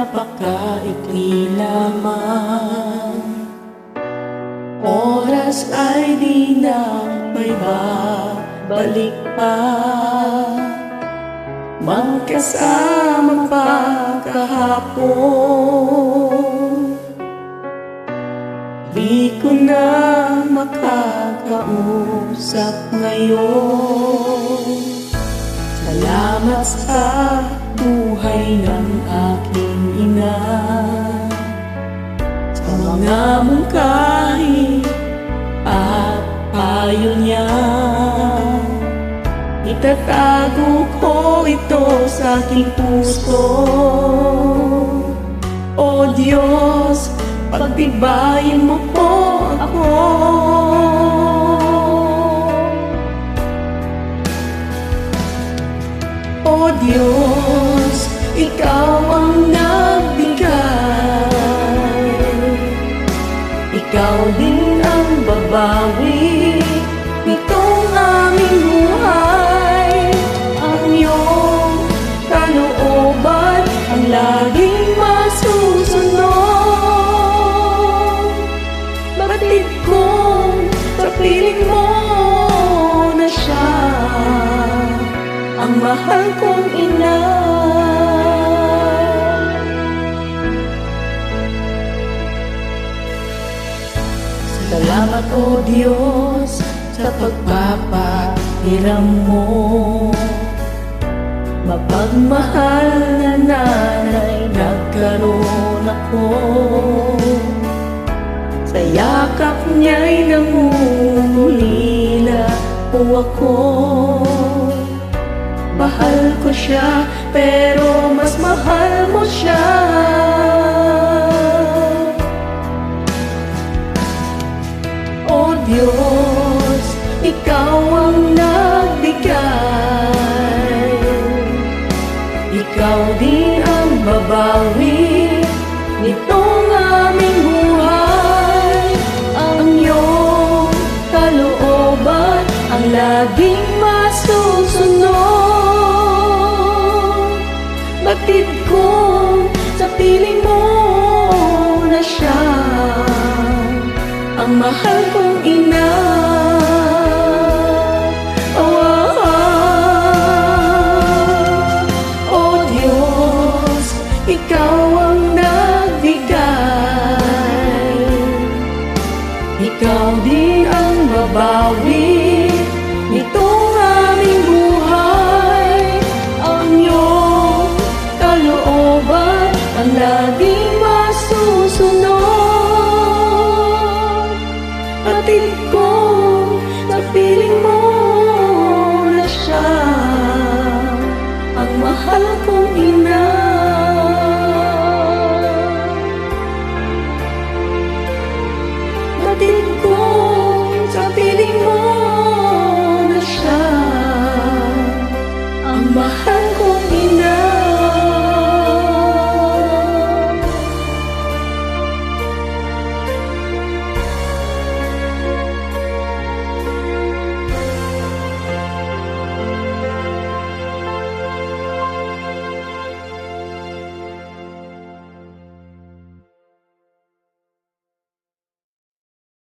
napakaikli lamang. Oras ay di na may babalik pa, magkasama pa kahapon. Di ko na makakausap ngayon. Salamat sa buhay ng aking ina, sa mga mungkahi at payo niya. Itatago ko ito sa aking puso. O Diyos, pagtibayin mo po ako. O Diyos, Ikaw ang nagbigay, Ikaw din ang babawi nitong aming buhay. Ang iyong kalooban ang laging masusunod. Batid kong sa piling mo na siya ang mahal kong ina. Salamat o Diyos sa pagpapahiram mo. Mapagmahal na nanay nagkaroon ako. Sa yakap niya'y nangungulila po ako. Mahal ko siya, pero mas mahal